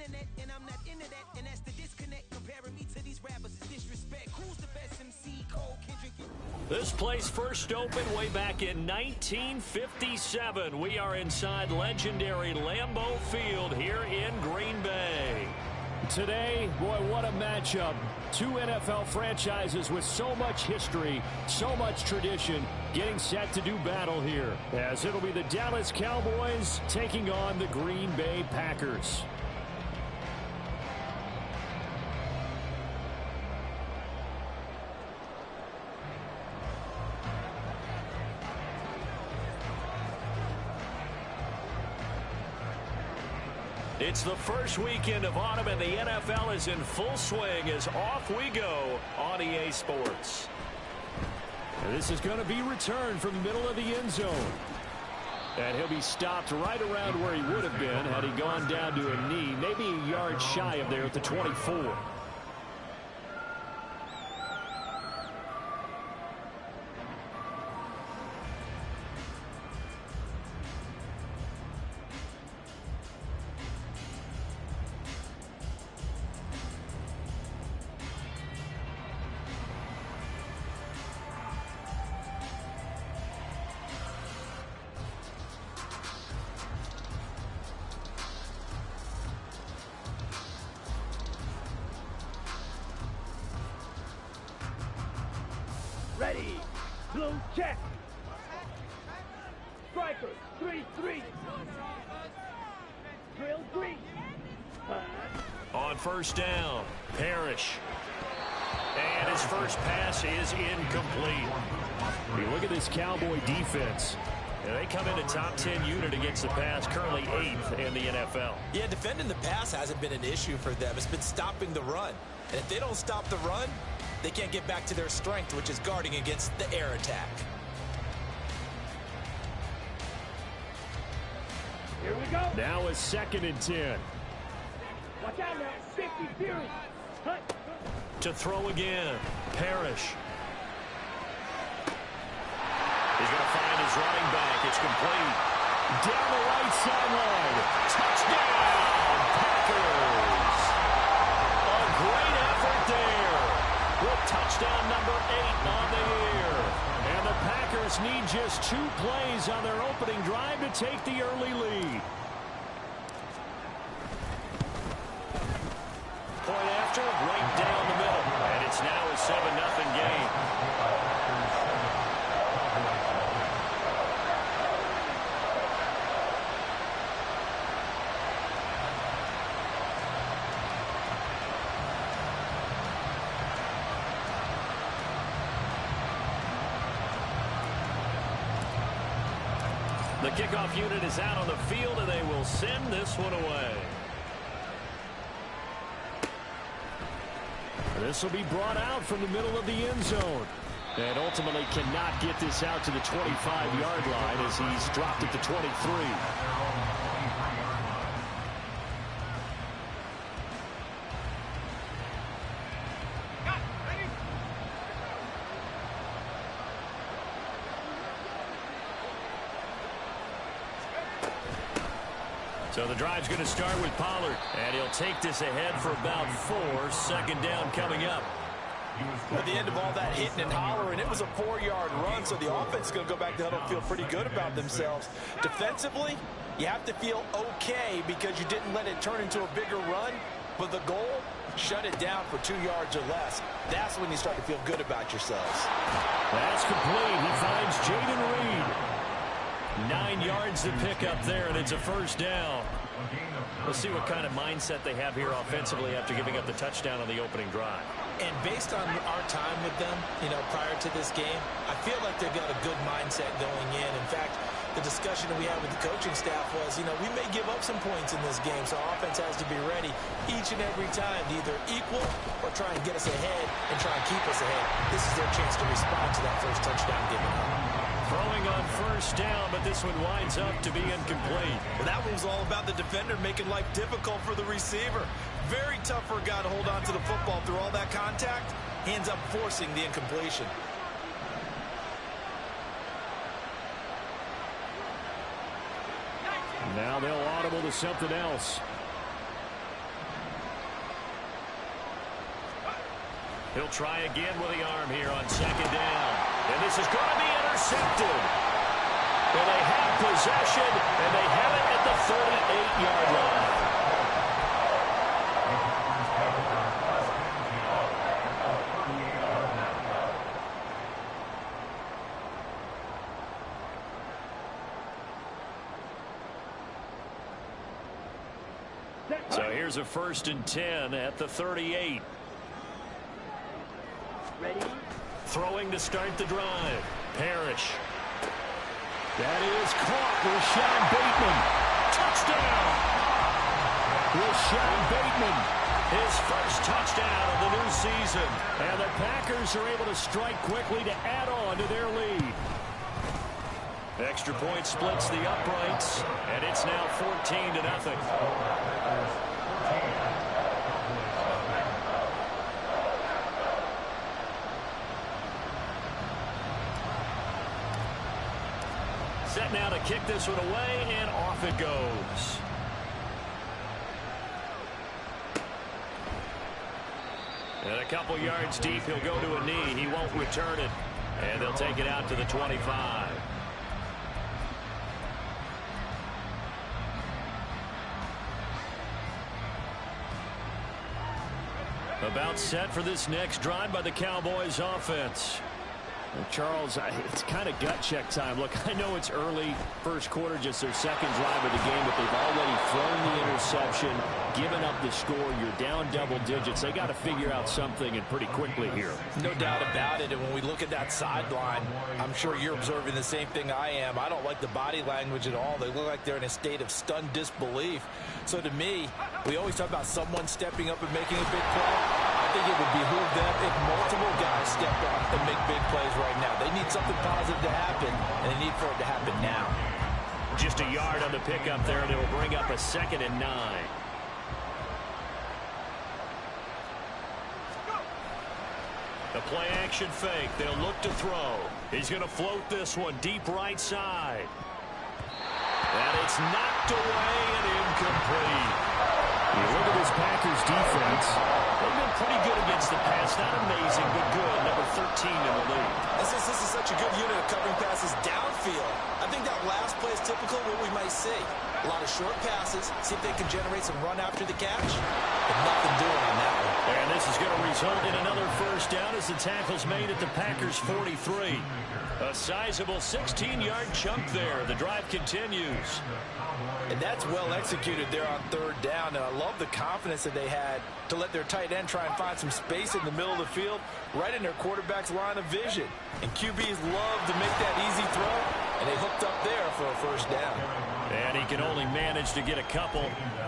internet, and I'm not into that, and that's the disconnect. Comparing me to these rappers is disrespect. Who's the best MC? Cole, Kendrick. This place first opened way back in 1957. We are inside legendary Lambeau Field here in Green Bay. Today, boy, what a matchup. Two NFL franchises with so much history, so much tradition, getting set to do battle here, as it'll be the Dallas Cowboys taking on the Green Bay Packers. It's the first weekend of autumn, and the NFL is in full swing as off we go on EA Sports. And this is going to be returned from the middle of the end zone. And he'll be stopped right around where he would have been had he gone down to a knee, maybe a yard shy of there at the 24. Ready, blue check. Striker, 3-3. Drill green. On first down, Parrish. And his first pass is incomplete. You look at this Cowboy defense. And they come in a top 10 unit against the pass, currently 8th in the NFL. Yeah, defending the pass hasn't been an issue for them. It's been stopping the run. And if they don't stop the run, they can't get back to their strength, which is guarding against the air attack. Here we go. Now a 2nd and 10. Watch out now. 50 Fury. Hunt. To throw again, Parrish. He's going to find his running back. It's complete. Down the right sideline. Touchdown, Packers. A great effort there. With touchdown number 8 on the year. And the Packers need just 2 plays on their opening drive to take the early lead. Point after, right down the middle. And it's now a 7-0 game. The kickoff unit is out on the field, and they will send this one away. This will be brought out from the middle of the end zone. And ultimately cannot get this out to the 25-yard line as he's dropped at the 23. So the drive's going to start with Pollard, and he'll take this ahead for about 4. 2nd down coming up. At the end of all that hitting and hollering, it was a 4-yard run, so the offense is going to go back to huddle and feel pretty good about themselves. Defensively, you have to feel okay because you didn't let it turn into a bigger run, but the goal, shut it down for 2 yards or less. That's when you start to feel good about yourselves. That's complete. He finds Jaden Reed. 9 yards to pick up there, and it's a 1st down. We'll see what kind of mindset they have here offensively after giving up the touchdown on the opening drive. And based on our time with them, prior to this game, I feel like they've got a good mindset going in. In fact, the discussion that we had with the coaching staff was, we may give up some points in this game, so offense has to be ready each and every time to either equal or try and get us ahead and try and keep us ahead. This is their chance to respond to that first touchdown given up. Throwing on 1st down, but this one winds up to be incomplete. Well, that one was all about the defender making life difficult for the receiver. Very tough for a guy to hold on to the football through all that contact. He ends up forcing the incompletion. Now they'll audible to something else. He'll try again with the arm here on second down. And this is going to be intercepted. And they have possession, and they have it at the 38-yard line. So here's a 1st and 10 at the 38. Ready? Throwing to start the drive. Parrish. That is caught. Rashad Bateman. Touchdown. Rashad Bateman. His first touchdown of the new season. And the Packers are able to strike quickly to add on to their lead. Extra point splits the uprights, and it's now 14-0. Set now to kick this one away, and off it goes. And a couple yards deep, he'll go to a knee. He won't return it, and they'll take it out to the 25. About set for this next drive by the Cowboys offense. Charles, it's kind of gut check time. Look, I know it's early, first quarter, just their second drive of the game, but they've already thrown the interception, given up the score. You're down double digits. They got to figure out something, and pretty quickly here. No doubt about it. And when we look at that sideline, I'm sure you're observing the same thing I am. I don't like the body language at all. They look like they're in a state of stunned disbelief. So to me, we always talk about someone stepping up and making a big play. I think it would behoove them if multiple guys step up and make big plays right now. They need something positive to happen, and they need for it to happen now. Just a yard on the pickup there, and it will bring up a 2nd and 9. The play action fake. They'll look to throw. He's going to float this one deep right side. And it's knocked away and incomplete. You look at this Packers defense. They've been pretty good against the pass. Not amazing, but good. Number 13 in the league. This is such a good unit of covering passes downfield. I think that last play is typical of what we might see. A lot of short passes. See if they can generate some run after the catch. But nothing doing on that one. And this is going to result in another first down as the tackle's made at the Packers' 43. A sizable 16-yard chunk there. The drive continues. And that's well executed there on 3rd down. And I love the confidence that they had to let their tight end try and find some space in the middle of the field, right in their quarterback's line of vision. And QBs love to make that easy throw, and they hooked up there for a first down. And he can only manage to get a couple.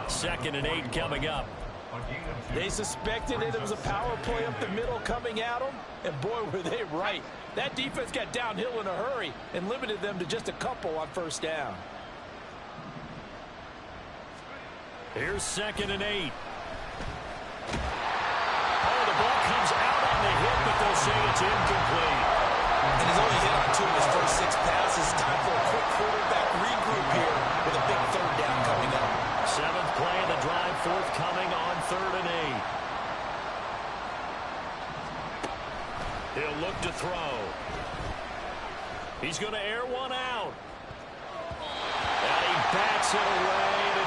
2nd and 8 coming up. They suspected it was a power play up the middle coming at them, and boy, were they right. That defense got downhill in a hurry and limited them to just a couple on first down. Here's 2nd and 8. Oh, the ball comes out on the hit, but they'll say it's incomplete. And he's only hit on 2 of his first 6 passes. Time for a quick quarterback regroup here with a big 3rd down coming up. 7th play of the drive, forthcoming on 3rd and 8. He'll look to throw. He's going to air one out. And he backs it away. And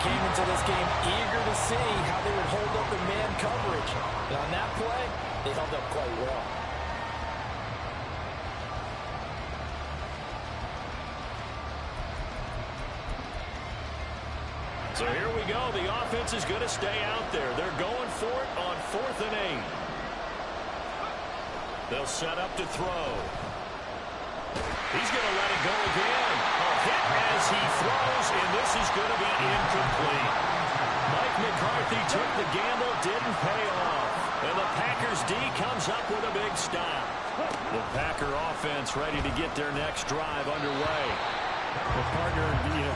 came into this game eager to see how they would hold up in man coverage. And on that play, they held up quite well. so here we go. The offense is going to stay out there. They're going for it on 4th and 8. They'll set up to throw. He's going to let it go again. A hit as he throws, and this is going to be incomplete. Mike McCarthy took the gamble, didn't pay off. And the Packers D comes up with a big stop. The Packer offense ready to get their next drive underway. Well, partner,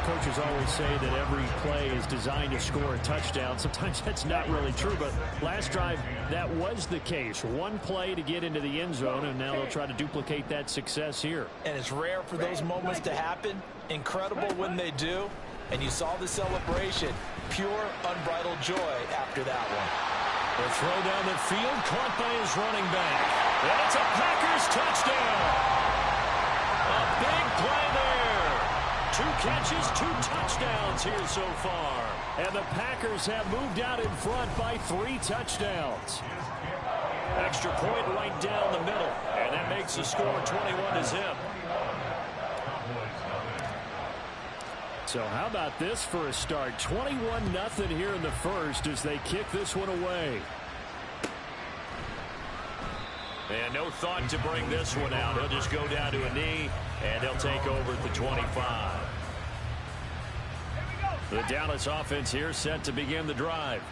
coaches always say that every play is designed to score a touchdown. Sometimes that's not really true, but last drive, that was the case. One play to get into the end zone, and now they'll try to duplicate that success here. And it's rare for those moments to happen. Incredible when they do. And you saw the celebration. Pure, unbridled joy after that one. The throw down the field, caught by his running back. And it's a Packers touchdown. A big play there. 2 catches, 2 touchdowns here so far. And the Packers have moved out in front by 3 touchdowns. Extra point right down the middle. And that makes the score 21-0. So how about this for a start? 21-0 here in the first as they kick this one away. And no thought to bring this one out. He'll just go down to a knee, and he'll take over at the 25. The Dallas offense here set to begin the drive.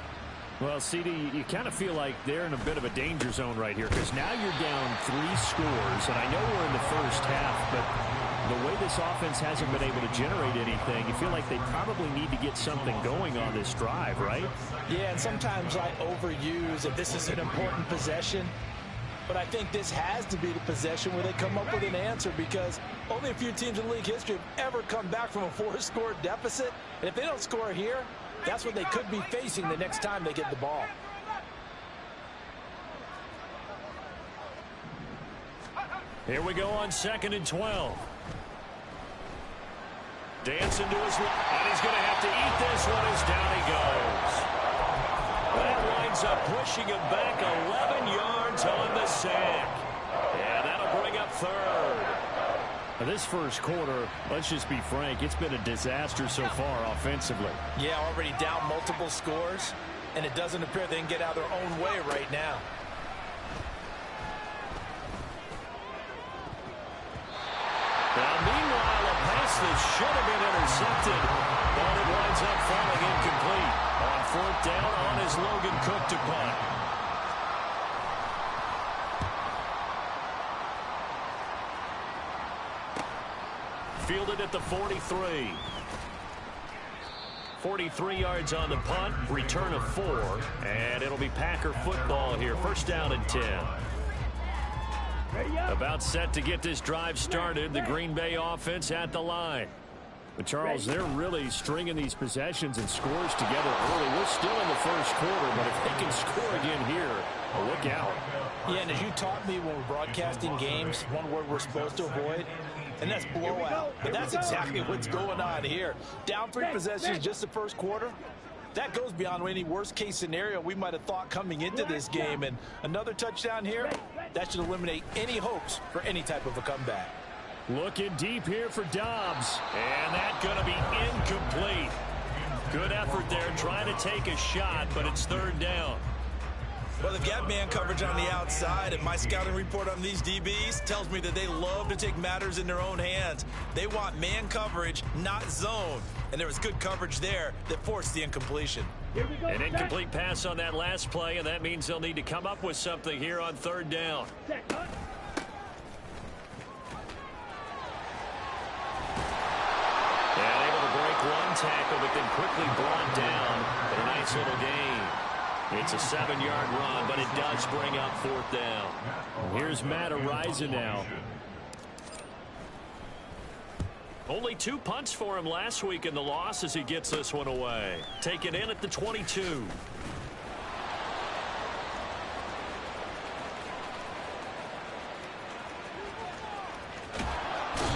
Well, CD, you kind of feel like they're in a bit of a danger zone right here because now you're down 3 scores, and I know we're in the first half, but the way this offense hasn't been able to generate anything, you feel like they probably need to get something going on this drive, right? Yeah, and sometimes I overuse if this is an important possession. But I think this has to be the possession where they come up with an answer because only a few teams in league history have ever come back from a 4-score deficit. And if they don't score here, that's what they could be facing the next time they get the ball. Here we go on 2nd and 12. Dancing to his left, and he's going to have to eat this one as down he goes. That winds up pushing him back 11 yards on the sack. And that'll bring up 3rd. Now this first quarter, let's just be frank, it's been a disaster so far offensively. Yeah, already down multiple scores, and it doesn't appear they can get out of their own way right now. Now, meanwhile, a pass that should have been intercepted, but it winds up falling incomplete. On 4th down on his Logan Cook to punt. Fielded at the 43. 43 yards on the punt, return of 4, and it'll be Packer football here. 1st down and 10. About set to get this drive started. The Green Bay offense at the line. But Charles, they're really stringing these possessions and scores together early. We're still in the first quarter, but if they can score again here, look out. Yeah, and as you taught me when we're broadcasting games, one word we're supposed to avoid, and that's blowout. But that's exactly what's going on here. Down 3 possessions just the first quarter. That goes beyond any worst-case scenario we might have thought coming into this game. And another touchdown here, that should eliminate any hopes for any type of a comeback. Looking deep here for Dobbs. And that's going to be incomplete. Good effort there, trying to take a shot, but it's 3rd down. Well, they've got man coverage on the outside, and my scouting report on these DBs tells me that they love to take matters in their own hands. They want man coverage, not zone. And there was good coverage there that forced the incompletion. An incomplete pass on that last play, and that means they'll need to come up with something here on 3rd down. And able to break one tackle, but then quickly brought down. But a nice little gain. It's a 7-yard run, but it does bring up 4th down. Here's Matt Ariza now. Only 2 punts for him last week in the loss as he gets this one away. Taken in at the 22.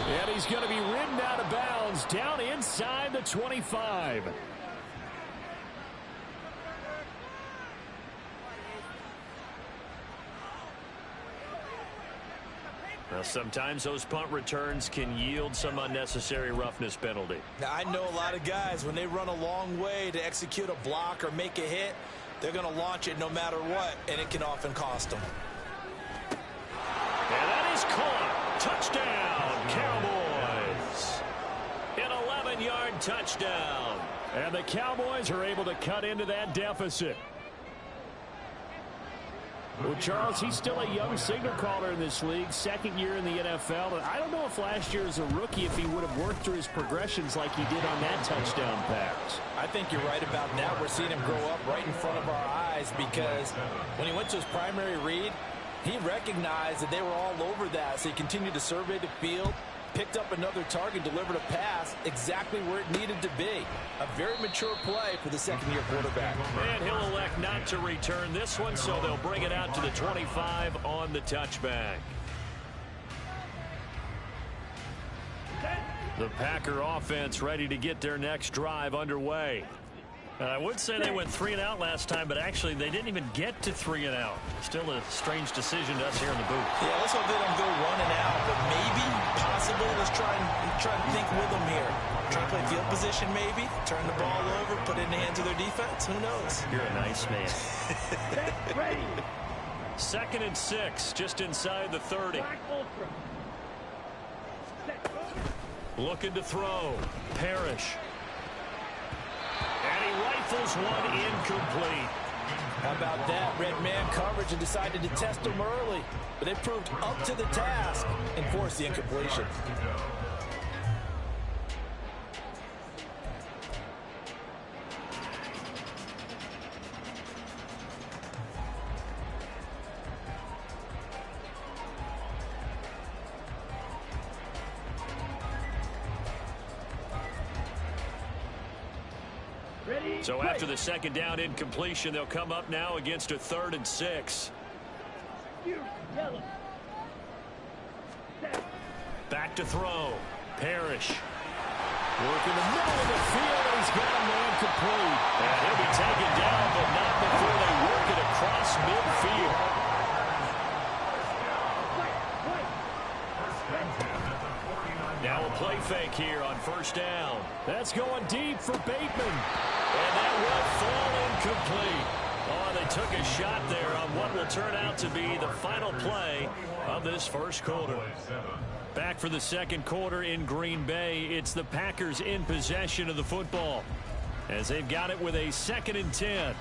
And he's going to be ridden out of bounds down inside the 25. Now, sometimes those punt returns can yield some unnecessary roughness penalty. Now, I know a lot of guys, when they run a long way to execute a block or make a hit, they're going to launch it no matter what, and it can often cost them. And that is caught. Touchdown, Cowboys. An 11-yard touchdown. And the Cowboys are able to cut into that deficit. Well, Charles, he's still a young signal caller in this league, second year in the NFL. And I don't know if last year as a rookie, if he would have worked through his progressions like he did on that touchdown pass. I think you're right about that. We're seeing him grow up right in front of our eyes because when he went to his primary read, he recognized that they were all over that. So he continued to survey the field, picked up another target, delivered a pass exactly where it needed to be. A very mature play for the second-year quarterback. And he'll elect not to return this one, so they'll bring it out to the 25 on the touchback. The Packer offense ready to get their next drive underway. I would say they went 3 and out last time, but actually they didn't even get to 3 and out. Still a strange decision to us here in the booth. Yeah, let's hope they don't go 1 and out, but maybe, possibly, let's try and think with them here. Try to play field position maybe, turn the ball over, put it in the hands of their defense. Who knows? You're a nice man. Ready. 2nd and 6, just inside the 30. Looking to throw. Parrish. And he rifles one incomplete. How about that? Red man coverage and decided to test him early. But they proved up to the task and forced the incompletion. So after the 2nd down incompletion, they'll come up now against a 3rd and 6. Back to throw. Parrish. Work in the middle of the field, and he's got a man complete. And he'll be taken down, but not before they work it across midfield. Now a play fake here on 1st down. That's going deep for Bateman. And that will fall incomplete. Oh, they took a shot there on what will turn out to be the final play of this 1st quarter. Back for the 2nd quarter in Green Bay. It's the Packers in possession of the football as they've got it with a 2nd and 10.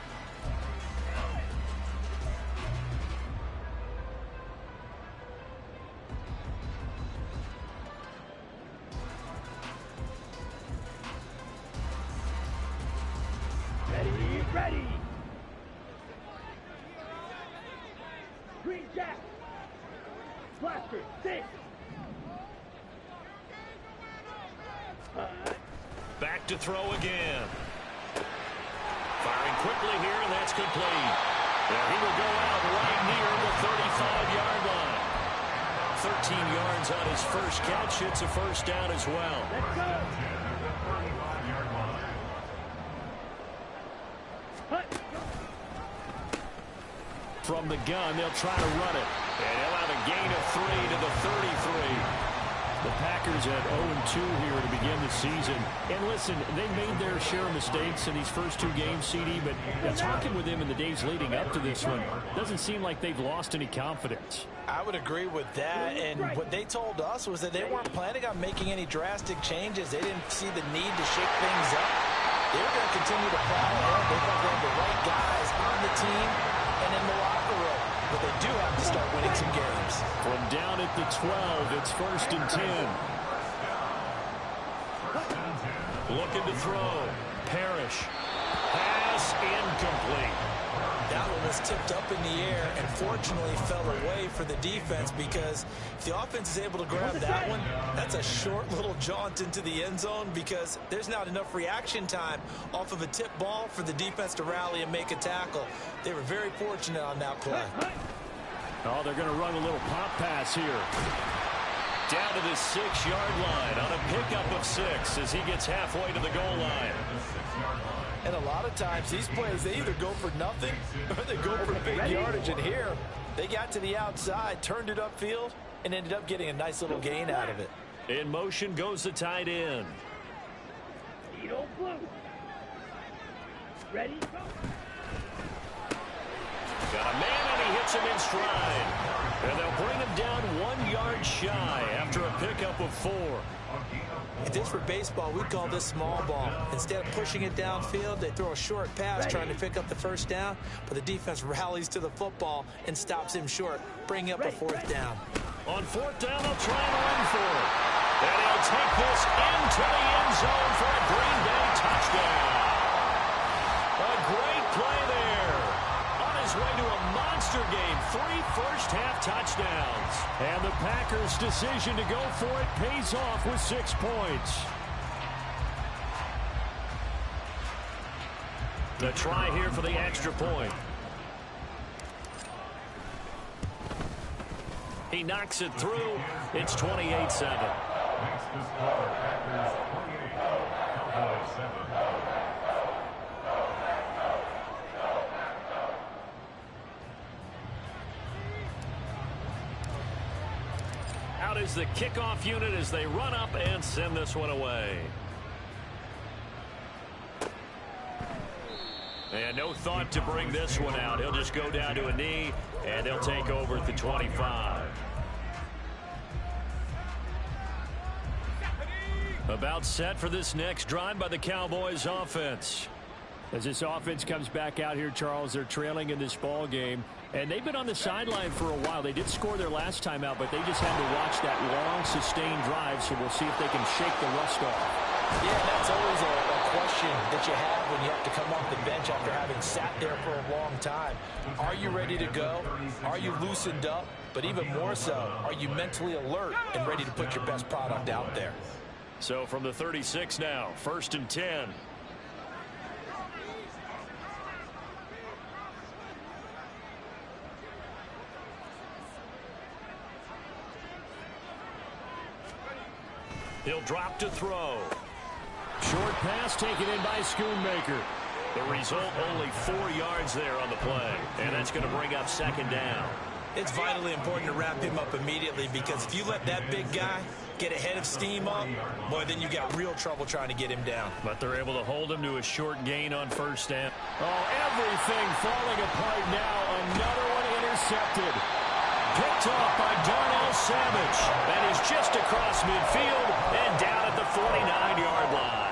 Ready. Green Jack. Blaster. 6. Back to throw again. Firing quickly here, and that's complete. Yeah, he will go out right near the 35-yard line. 13 yards on his first catch. It's a 1st down as well. Let's go. From the gun, they'll try to run it. And he'll have a gain of 3 to the 33. The Packers at 0-2 here to begin the season. And listen, they made their share of mistakes in these first 2 games, CD, but talking with them in the days leading up to this one, doesn't seem like they've lost any confidence. I would agree with that, and what they told us was that they weren't planning on making any drastic changes. They didn't see the need to shake things up. They were going to continue to plow ahead. They thought they had the right guys on the team and in the locker room. But they do have to start winning some games. From down at the 12, it's 1st and 10. Looking to throw. Parrish. Pass incomplete. That one was tipped up in the air and fortunately fell away for the defense because if the offense is able to grab that one, that's a short little jaunt into the end zone because there's not enough reaction time off of a tip ball for the defense to rally and make a tackle. They were very fortunate on that play. Oh, they're going to run a little pop pass here. Down to the 6-yard line on a pickup of 6 as he gets halfway to the goal line. And a lot of times these plays, they either go for nothing or they go for big yardage. And here, they got to the outside, turned it upfield, and ended up getting a nice little gain out of it. In motion goes the tight end. Needle blue. Ready, go. Got a man, and he hits him in stride. And they'll bring him down 1 yard shy after a pickup of 4. If this were baseball, we'd call this small ball. Instead of pushing it downfield, they throw a short pass trying to pick up the first down, but the defense rallies to the football and stops him short, bringing up a 4th down. On 4th down, they'll try and run for it. And he'll take this into the end zone for a Green Bay touchdown. A great play there. On his way to a monster game, 3 first-half touchdowns. And the Packers' decision to go for it pays off with 6 points. The try here for the extra point. He knocks it through. It's 28-7. Next to score, Packers 28, Cowboys 7. Out is the kickoff unit as they run up and send this one away. And no thought to bring this one out. He'll just go down to a knee, and they'll take over at the 25. About set for this next drive by the Cowboys offense. As this offense comes back out here, Charles, they're trailing in this ball game. And they've been on the sideline for a while. They did score their last time out, but they just had to watch that long, sustained drive, so we'll see if they can shake the rust off. Yeah, that's always a question that you have when you have to come off the bench after having sat there for a long time. Are you ready to go? Are you loosened up? But even more so, are you mentally alert and ready to put your best product out there? So from the 36 now, 1st and 10. He'll drop to throw. Short pass taken in by Schoonmaker. The result, only 4 yards there on the play. And that's going to bring up 2nd down. It's vitally important to wrap him up immediately, because if you let that big guy get ahead of steam up, boy, then you got real trouble trying to get him down. But they're able to hold him to a short gain on 1st down. Oh, everything falling apart now. Another one intercepted. Picked off by Darnell Savage. That is just across midfield and down at the 49-yard line.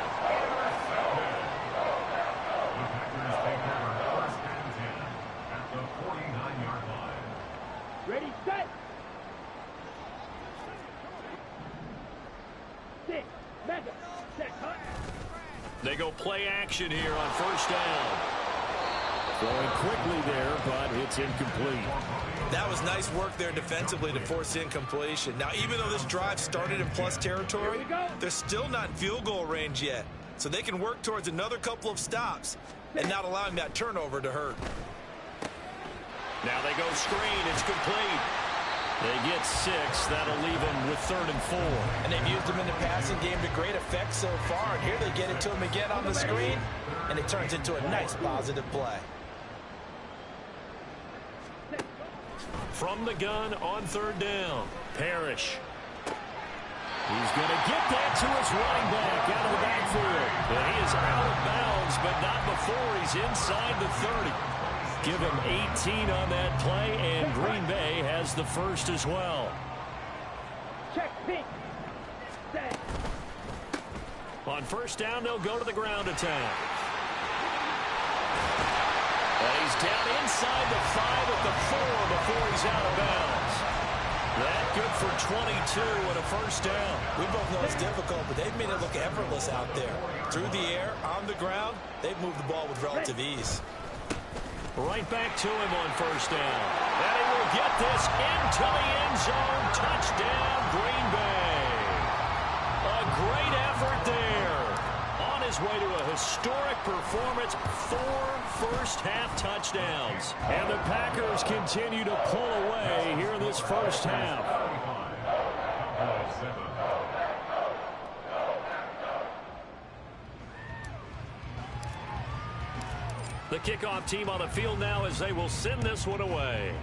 Ready, set. 6, mega, set, cut. They go play action here on 1st down. Going quickly there, but it's incomplete. That was nice work there defensively to force incompletion. Now, even though this drive started in plus territory, they're still not in field goal range yet. So they can work towards another couple of stops and not allowing that turnover to hurt. Now they go screen. It's complete. They get 6. That'll leave them with 3rd and 4. And they've used him in the passing game to great effect so far. And here they get it to him again on the screen, and it turns into a nice positive play. From the gun on 3rd down, Parrish. He's going to get that to his running back out of the backfield. And he is out of bounds, but not before he's inside the 30. Give him 18 on that play, and Green Bay has the 1st as well. Check, pick, set. On 1st down, they'll go to the ground attack. And he's down inside the 5 at the 4 before he's out of bounds. That good for 22 and a 1st down. We both know it's difficult, but they've made it look effortless out there. Through the air, on the ground, they've moved the ball with relative ease. Right back to him on 1st down. And he will get this into the end zone. Touchdown, Green Bay. A great effort there. On his way to a historic performance, 4 first-half touchdowns. And the Packers continue to pull away here in this 1st half. Cowboys 7. The kickoff team on the field now as they will send this one away.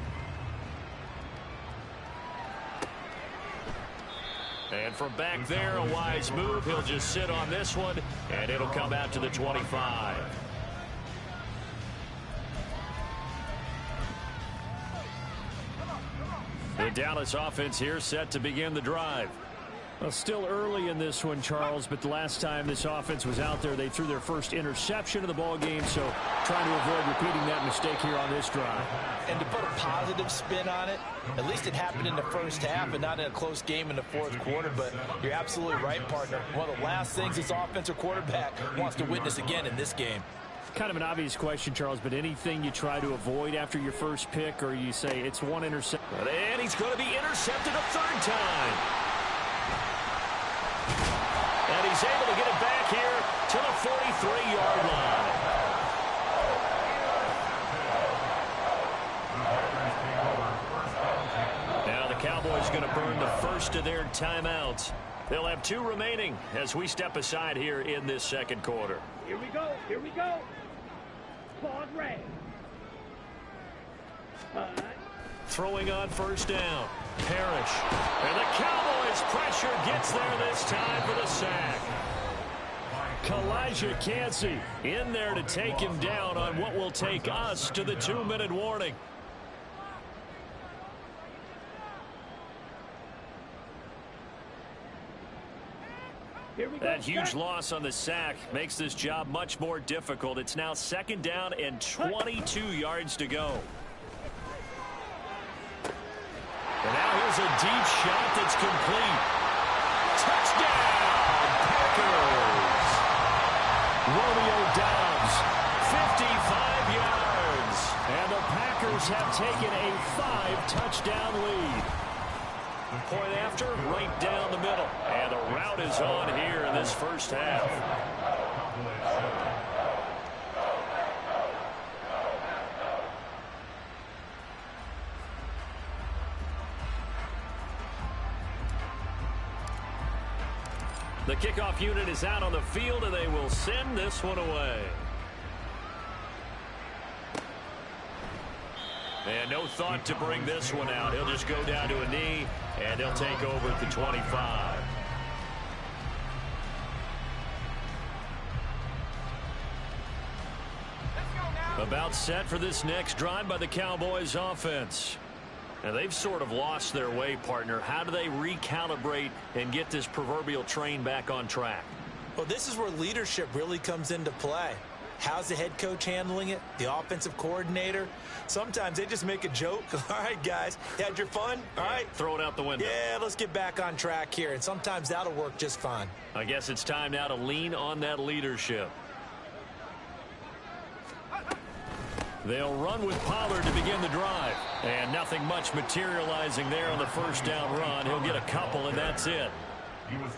And from back there, a wise move. He'll just sit on this one, and it'll come out to the 25. The Dallas offense here set to begin the drive. Well, still early in this one, Charles, but the last time this offense was out there, they threw their first interception of the ball game, so trying to avoid repeating that mistake here on this drive. And to put a positive spin on it, at least it happened in the first half and not in a close game in the fourth quarter, but you're absolutely right, partner. One of the last things this offensive quarterback wants to witness again in this game. Kind of an obvious question, Charles, but anything you try to avoid after your first pick, or you say it's one interception? And he's going to be intercepted a third time. And he's able to get it back here to the 43-yard line. Now the Cowboys going to burn the first of their timeouts. They'll have 2 remaining as we step aside here in this second quarter. Here we go. Here we go. Claude Ray. Throwing on first down. Parrish. And the Cowboys pressure gets there this time for the sack. Kalijah Kancey in there to take him down on what will take us to the 2-minute warning. That huge loss on the sack makes this job much more difficult. It's now second down and 22 yards to go. And now here's a deep shot that's complete. Touchdown, Packers! Romeo Doubs, 55 yards. And the Packers have taken a 5-touchdown lead. Point after, right down the middle. And the route is on here in this first half. The kickoff unit is out on the field, and they will send this one away. And no thought to bring this one out. He'll just go down to a knee, and they'll take over at the 25. About set for this next drive by the Cowboys offense. And they've sort of lost their way, partner. How do they recalibrate and get this proverbial train back on track? Well, this is where leadership really comes into play. How's the head coach handling it? The offensive coordinator? Sometimes they just make a joke. All right, guys, you had your fun? All right. Throw it out the window. Yeah, let's get back on track here. And sometimes that'll work just fine. I guess it's time now to lean on that leadership. They'll run with Pollard to begin the drive. And nothing much materializing there on the first down run. He'll get a couple, and that's it.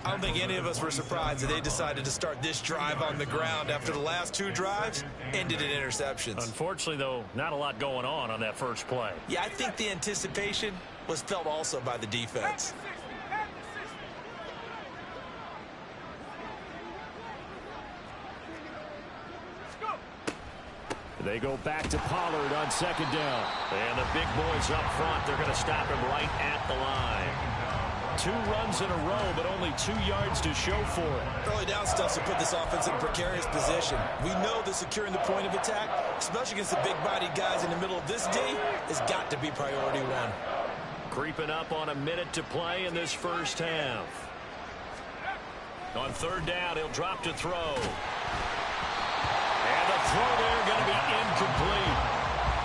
I don't think any of us were surprised that they decided to start this drive on the ground after the last 2 drives ended in interceptions. Unfortunately, though, not a lot going on that first play. Yeah, I think the anticipation was felt also by the defense. They go back to Pollard on second down. And the big boys up front, they're going to stop him right at the line. 2 runs in a row, but only 2 yards to show for it. Early down stuff to put this offense in a precarious position. We know that securing the point of attack, especially against the big-bodied guys in the middle of this D, has got to be priority 1. Creeping up on a minute to play in this first half. On third down, he'll drop to throw. And the throw there going to be incomplete.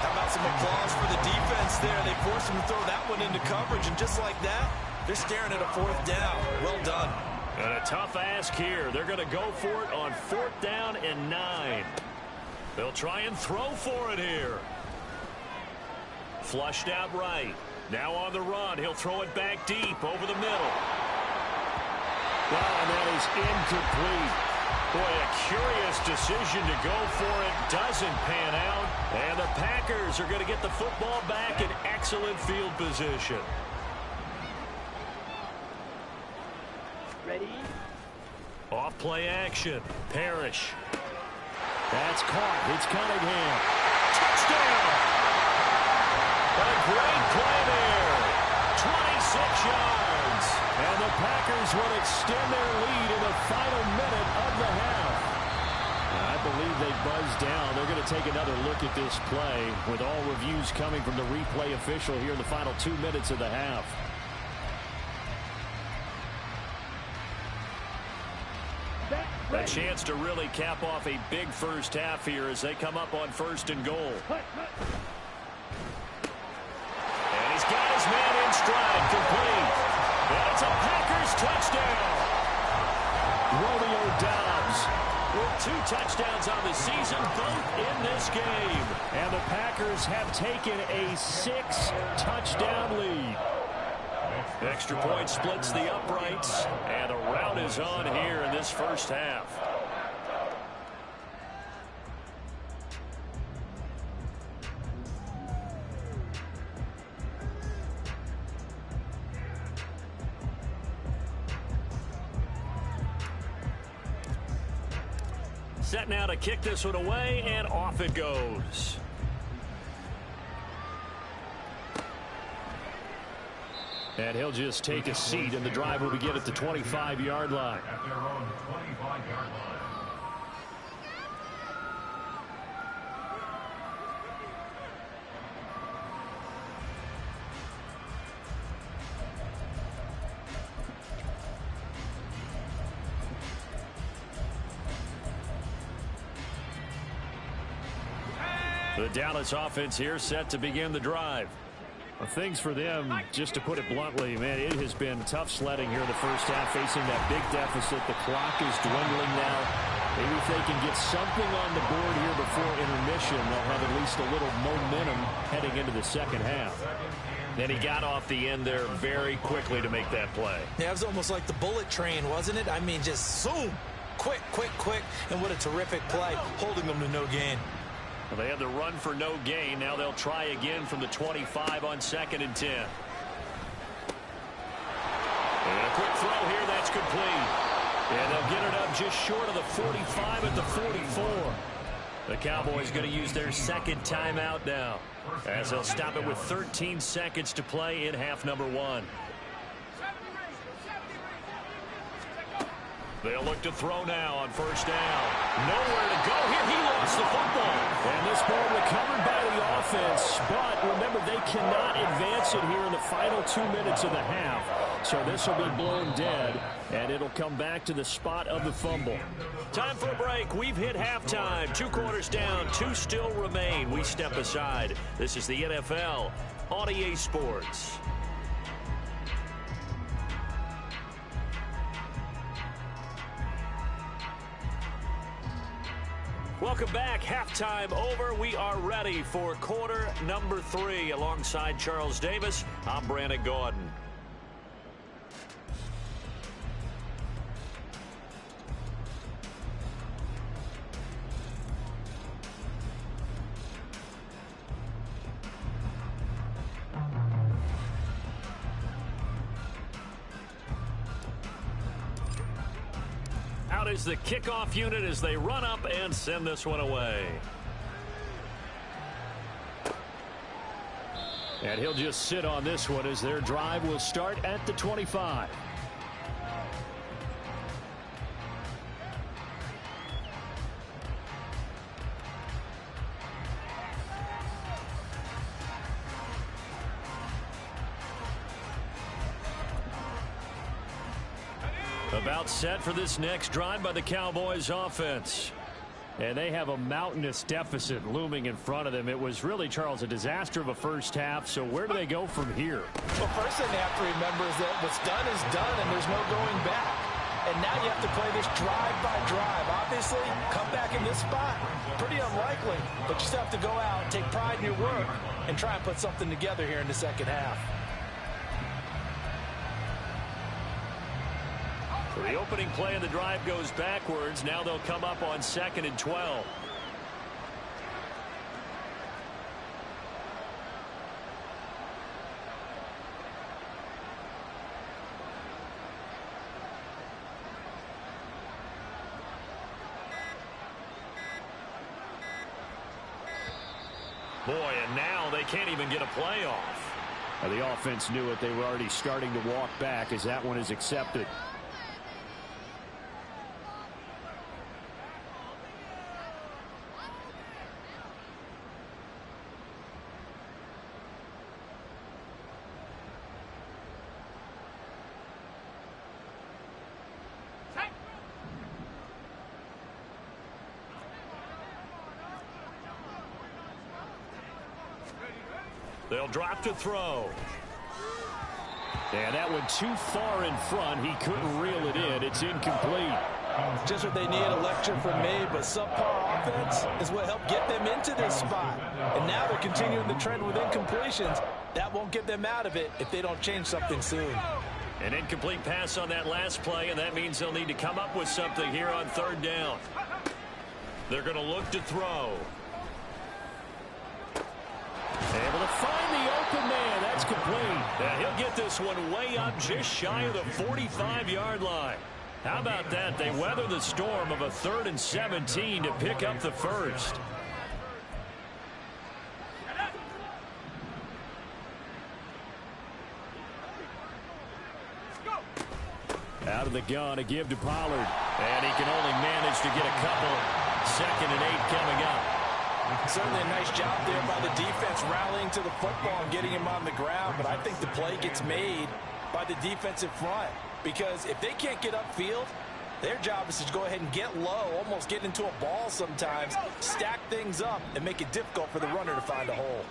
How about some applause for the defense there? They forced him to throw that one into coverage, and just like that, they're staring at a 4th down. Well done. And a tough ask here. They're going to go for it on 4th down and 9. They'll try and throw for it here. Flushed out right. Now on the run. He'll throw it back deep over the middle. Well, and that is incomplete. Boy, a curious decision to go for it. Doesn't pan out. And the Packers are going to get the football back in excellent field position. Ready? Off play action. Parrish. That's caught. It's Cunningham. Touchdown! A great play there. 26 yards. And the Packers will extend their lead in the final minute of the half. I believe they buzzed down. They're going to take another look at this play with all reviews coming from the replay official here in the final 2 minutes of the half. A chance to really cap off a big first half here as they come up on 1st and goal. And he's got his man in stride, complete. And it's a Packers touchdown. Romeo Doubs with 2 touchdowns on the season, both in this game. And the Packers have taken a 6-touchdown lead. Extra point splits the uprights, and a rout is on here in this first half. Set now to kick this one away, and off it goes. And he'll just take a seat, and the drive will begin at the 25-yard line. At their own 25-yard line. The Dallas offense here set to begin the drive. Well, things for them, just to put it bluntly, man, it has been tough sledding here in the first half, facing that big deficit. The clock is dwindling now. Maybe if they can get something on the board here before intermission, they'll have at least a little momentum heading into the second half. Then he got off the end there very quickly to make that play. Yeah, it was almost like the bullet train, wasn't it? I mean, just zoom, quick, quick, quick, and what a terrific play, holding them to no gain. Well, they had the run for no gain. Now they'll try again from the 25 on 2nd and 10. And a quick throw here, that's complete. And they'll get it up just short of the 45 at the 44. The Cowboys going to use their 2nd timeout now, as they'll stop it with 13 seconds to play in half number 1. They'll look to throw now on 1st down. Nowhere to go here. He lost the football. And this ball recovered by the offense. But remember, they cannot advance it here in the final 2 minutes of the half. So this will be blown dead, and it'll come back to the spot of the fumble. Time for a break. We've hit halftime. 2 quarters down. 2 still remain. We step aside. This is the NFL on EA Sports. Welcome back. Halftime over. We are ready for quarter number 3. Alongside Charles Davis, I'm Brandon Gordon. Out is the kickoff unit as they run up and send this one away. And he'll just sit on this one as their drive will start at the 25. About set for this next drive by the Cowboys offense. And they have a mountainous deficit looming in front of them. It was really, Charles, a disaster of a first half. So where do they go from here? Well, first thing they have to remember is that what's done is done, and there's no going back. And now you have to play this drive by drive. Obviously, come back in this spot, pretty unlikely. But you still have to go out, take pride in your work, and try and put something together here in the second half. So the opening play of the drive goes backwards. Now they'll come up on 2nd and 12. Boy, and now they can't even get a play off. Now, the offense knew it. They were already starting to walk back as that one is accepted. They'll drop to throw. And that went too far in front. He couldn't reel it in. It's incomplete. Just what they need, a lecture from me, but subpar offense is what helped get them into this spot. And now they're continuing the trend with incompletions. That won't get them out of it if they don't change something soon. An incomplete pass on that last play, and that means they'll need to come up with something here on third down. They're going to look to throw. Able to find the open man. That's complete. Yeah, he'll get this one way up just shy of the 45-yard line. How about that? They weather the storm of a 3rd and 17 to pick up the first. Out of the gun, a give to Pollard. And he can only manage to get a couple. 2nd and 8 coming up. Certainly a nice job there by the defense rallying to the football and getting him on the ground. But I think the play gets made by the defensive front. Because if they can't get upfield, their job is to go ahead and get low, almost get into a ball sometimes, stack things up, and make it difficult for the runner to find a hole.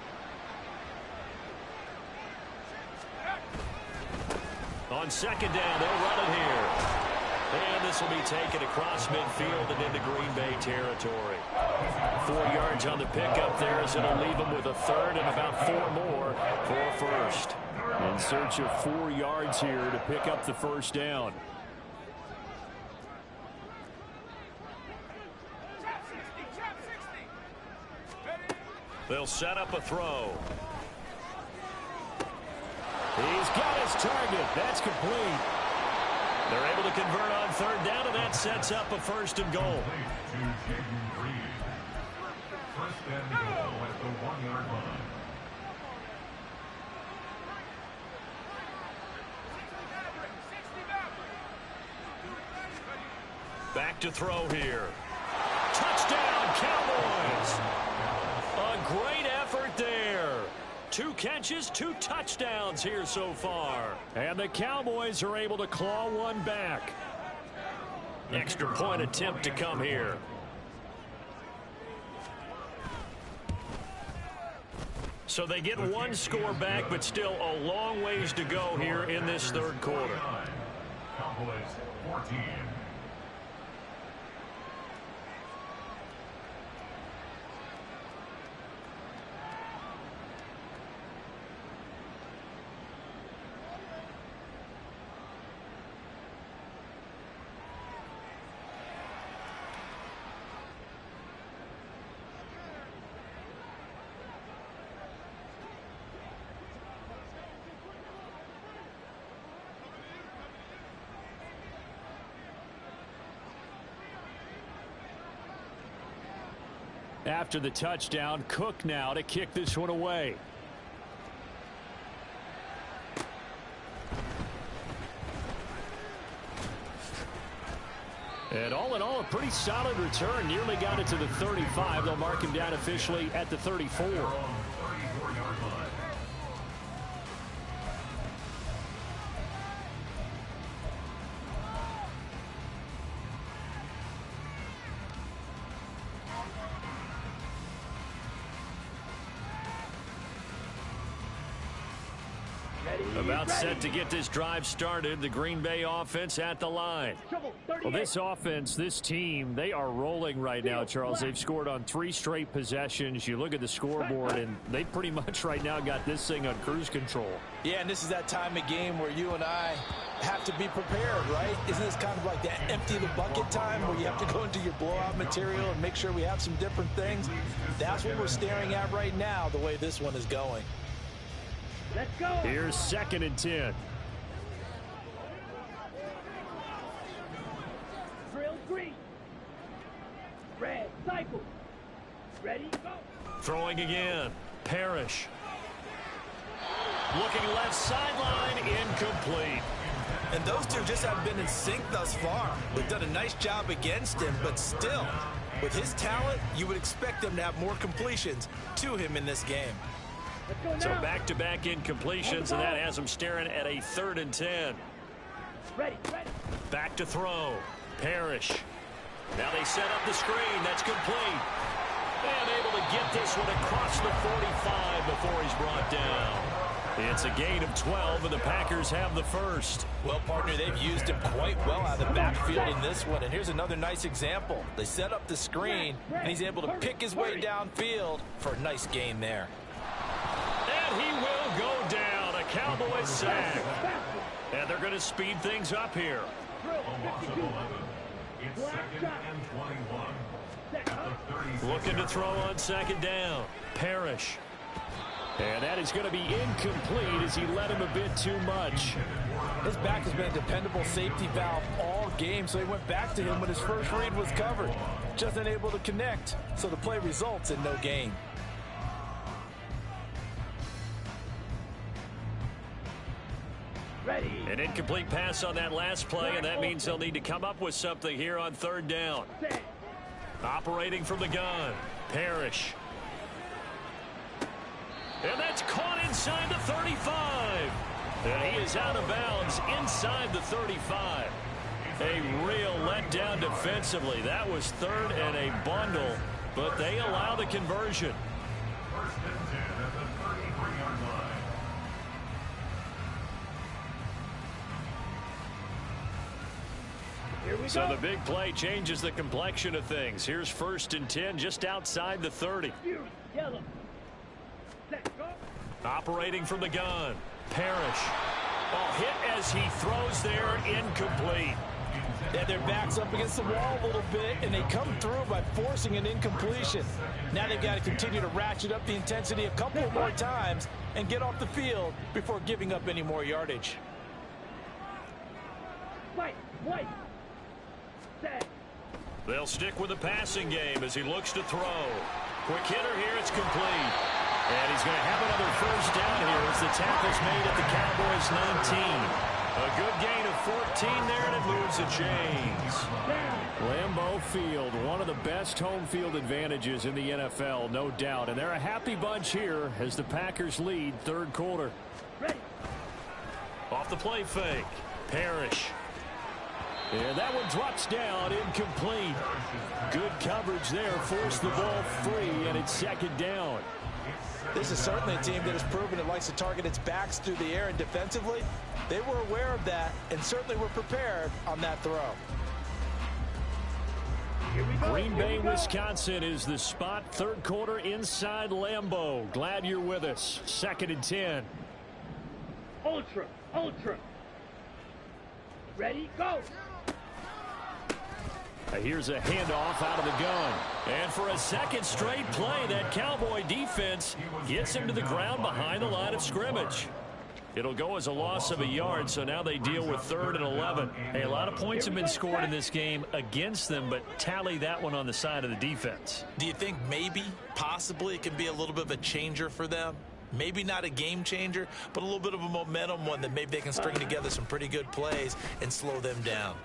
On 2nd down, they'll run it here. And this will be taken across midfield and into Green Bay territory. 4 yards on the pickup there, as it'll leave them with a 3rd and about 4 more for a first. In search of 4 yards here to pick up the first down. They'll set up a throw. He's got his target. That's complete. They're able to convert on 3rd down, and that sets up a 1st and goal. 1st and goal at the 1-yard line. Back to throw here. Touchdown, Cowboys! A great effort there. 2 catches, 2 touchdowns here so far. And the Cowboys are able to claw one back. Extra point attempt to come here. So they get 1 score back, but still a long ways to go here in this 3rd quarter. Cowboys 14. After the touchdown, Cook now to kick this one away. And all in all, a pretty solid return. Nearly got it to the 35. They'll mark him down officially at the 34. About set to get this drive started. The Green Bay offense at the line. Well, this offense, this team, they are rolling right now, Charles. They've scored on 3 straight possessions. You look at the scoreboard, and they pretty much right now got this thing on cruise control. Yeah, and this is that time of game where you and I have to be prepared, right? Isn't this kind of like that empty the bucket time where you have to go into your blowout material and make sure we have some different things? That's what we're staring at right now, the way this one is going. Let's go. Here's 2nd and 10. Drill green. Red, cycle. Ready, go. Throwing again. Parrish. Looking left sideline, incomplete. And those two just haven't been in sync thus far. They've done a nice job against him, but still, with his talent, you would expect them to have more completions to him in this game. So back-to-back incompletions, and that has him staring at a 3rd and 10. Ready, ready. Back to throw. Parrish. Now they set up the screen. That's complete. And able to get this one across the 45 before he's brought down. It's a gain of 12, and the Packers have the first. Well, partner, they've used him quite well out of the backfield in this one. And here's another nice example. They set up the screen, and he's able to pick his way downfield for a nice gain there. And he will go down. A Cowboys sack. And they're going to speed things up here. It's 2nd and 21. Looking to throw on 2nd down. Parrish. And that is going to be incomplete as he led him a bit too much. His back has been a dependable safety valve all game, so he went back to him when his first read was covered. Just unable to connect, so the play results in no gain. Ready. An incomplete pass on that last play, and that means they'll need to come up with something here on 3rd down. Operating from the gun. Parrish. And that's caught inside the 35. And he is out of bounds inside the 35. A real letdown defensively. That was 3rd and a bundle, but they allow the conversion. 1st and 10 at the 33-yard line. Here we So go. the big play changes the complexion of things. Here's 1st and 10 just outside the 30. Yellow. Set, go. Operating from the gun. Parrish. Oh, hit as he throws there, incomplete. Yeah, their back's up against the wall a little bit, and they come through by forcing an incompletion. Now they've got to continue to ratchet up the intensity a couple more times and get off the field before giving up any more yardage. White. Set. They'll stick with the passing game as he looks to throw. Quick hitter here, it's complete. And he's going to have another 1st down here as the tackle's made at the Cowboys 19. A good gain of 14 there, and it moves the chains. Lambeau Field, one of the best home field advantages in the NFL, no doubt. And they're a happy bunch here as the Packers lead 3rd quarter. Ready. Off the play fake. Parrish. And that one drops down, incomplete. Good coverage there, forced the ball free, and it's 2nd down. This is certainly a team that has proven it likes to target its backs through the air, and defensively, they were aware of that and certainly were prepared on that throw. Green Bay, Wisconsin is the spot. 3rd quarter inside Lambeau. Glad you're with us. 2nd and 10. Ultra. Ready, go. Here's a handoff out of the gun. And for a 2nd straight play, that Cowboy defense gets him to the ground behind the line of scrimmage. It'll go as a loss of a yard, so now they deal with 3rd and 11. Hey, a lot of points have been scored in this game against them, but tally that one on the side of the defense. Do you think maybe, possibly, it can be a little bit of a changer for them? Maybe not a game changer, but a little bit of a momentum one that maybe they can string together some pretty good plays and slow them down.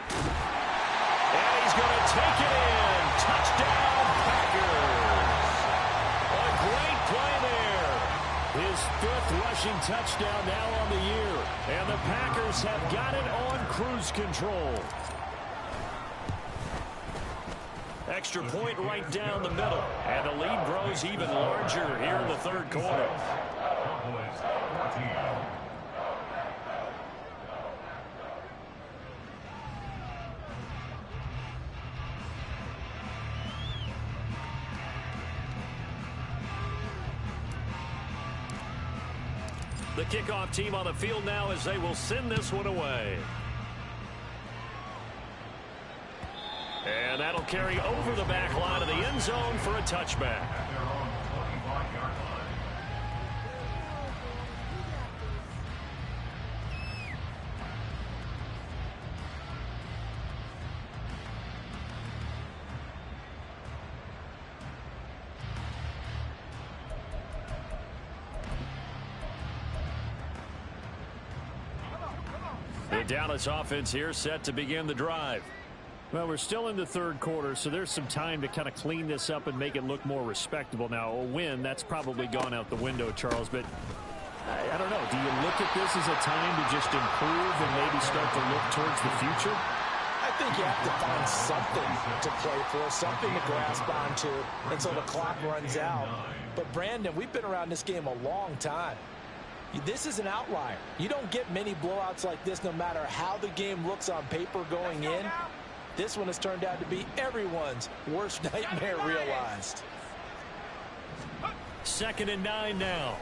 And he's going to take it in. Touchdown, Packers. A great play there. His 5th rushing touchdown now on the year. And the Packers have got it on cruise control. Extra point right down the middle. And the lead grows even larger here in the 3rd quarter. Cowboys 14. The kickoff team on the field now as they will send this one away. And that'll carry over the back line of the end zone for a touchback. At their own 25-yard line. The Dallas offense here set to begin the drive. Well, we're still in the 3rd quarter, so there's some time to kind of clean this up and make it look more respectable. Now, a win, that's probably gone out the window, Charles, but I don't know. Do you look at this as a time to just improve and maybe start to look towards the future? I think you have to find something to play for, something to grasp onto until the clock runs out. But, Brandon, we've been around this game a long time. This is an outlier. You don't get many blowouts like this no matter how the game looks on paper going in. This one has turned out to be everyone's worst nightmare realized. 2nd and 9 now.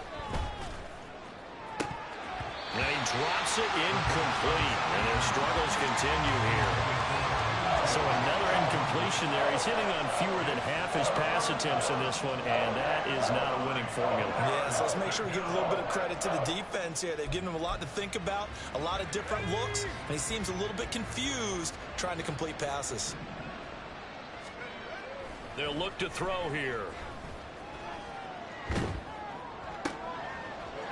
And he drops it incomplete. And their struggles continue here. So another incompletion there. He's hitting on fewer than half his pass attempts in this one, and that is not a winning formula. Yeah, so let's make sure we give a little bit of credit to the defense here. They've given him a lot to think about, a lot of different looks, and he seems a little bit confused trying to complete passes. They'll look to throw here.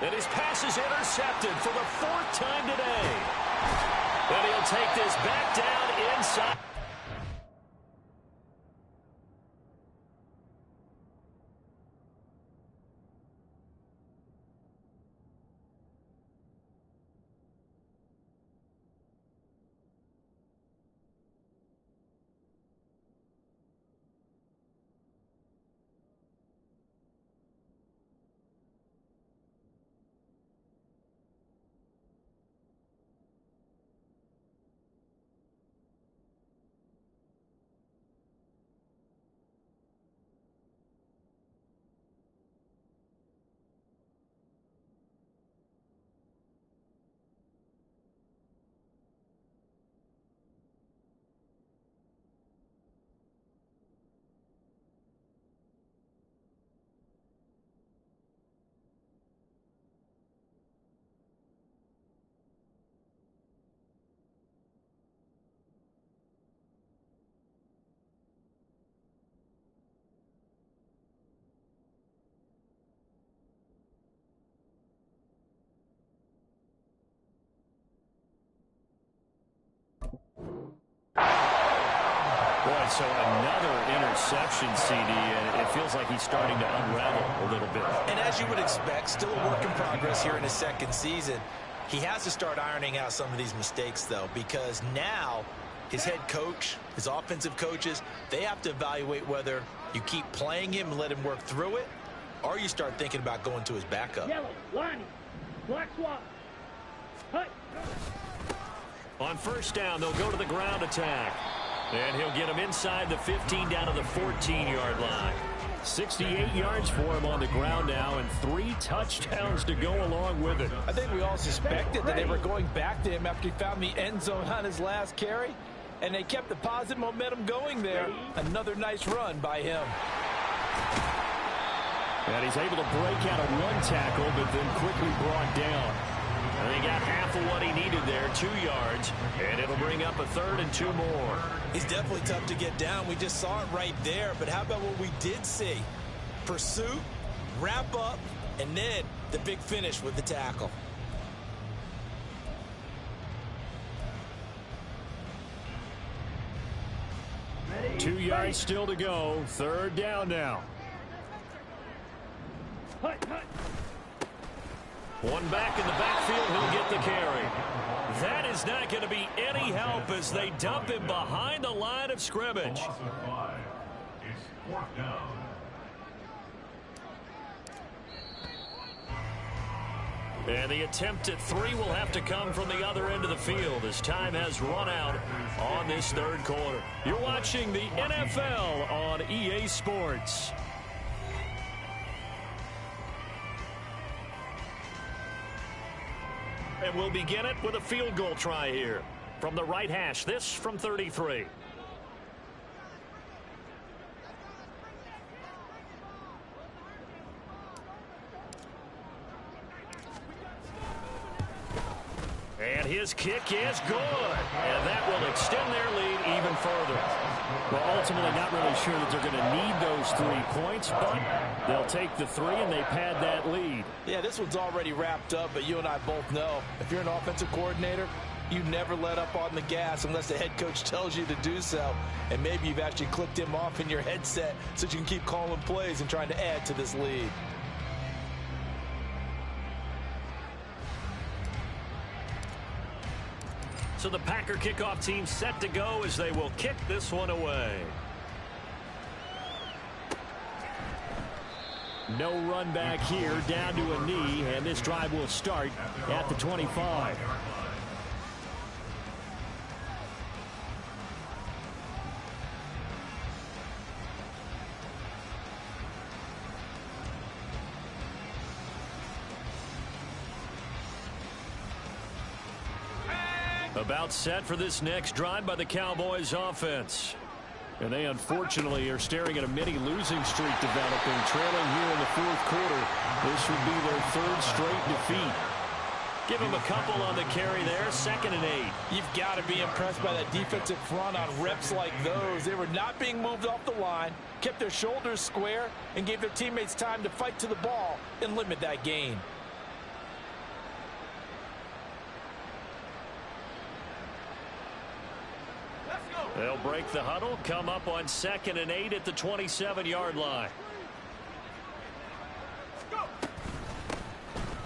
And his pass is intercepted for the 4th time today. And he'll take this back down inside. Boy, so another interception, CD, and it feels like he's starting to unravel a little bit. And as you would expect, still a work in progress here in his 2nd season. He has to start ironing out some of these mistakes, though, because now his head coach, his offensive coaches, they have to evaluate whether you keep playing him and let him work through it, or you start thinking about going to his backup. Yellow, Lonnie, black swap. Hut. On 1st down, they'll go to the ground attack. And he'll get him inside the 15 down to the 14-yard line. 68 yards for him on the ground now and 3 touchdowns to go along with it. I think we all suspected that they were going back to him after he found the end zone on his last carry, and they kept the positive momentum going there. Another nice run by him. And he's able to break out of 1 tackle, but then quickly brought down. And he got half of what he needed there, 2 yards, and it'll bring up a 3rd and 2 more. He's definitely tough to get down. We just saw it right there, but how about what we did see? Pursuit, wrap up, and then the big finish with the tackle. Ready? 2 yards still to go, 3rd down now. Hut, hut. One back in the backfield, he'll get the carry. That is not going to be any help as they dump him behind the line of scrimmage. Loss of 5. It's 4th down. And the attempt at 3 will have to come from the other end of the field as time has run out on this 3rd quarter. You're watching the NFL on EA Sports. And we'll begin it with a field goal try here. From the right hash, this from 33. And his kick is good. And that will extend their lead even further. Well, ultimately not really sure that they're going to need those 3 points, but they'll take the 3 and they pad that lead. Yeah, this one's already wrapped up, but you and I both know if you're an offensive coordinator, you never let up on the gas unless the head coach tells you to do so. And maybe you've actually clicked him off in your headset so you can keep calling plays and trying to add to this lead. So the Packer kickoff team set to go as they will kick this one away. No run back here, down to a knee, and this drive will start at the 25. About set for this next drive by the Cowboys offense. And they unfortunately are staring at a mini losing streak developing, trailing here in the fourth quarter. This would be their third straight defeat. Give them a couple on the carry there, 2nd and 8. You've got to be impressed by that defensive front on reps like those. They were not being moved off the line, kept their shoulders square, and gave their teammates time to fight to the ball and limit that gain. They'll break the huddle, come up on 2nd and 8 at the 27-yard line.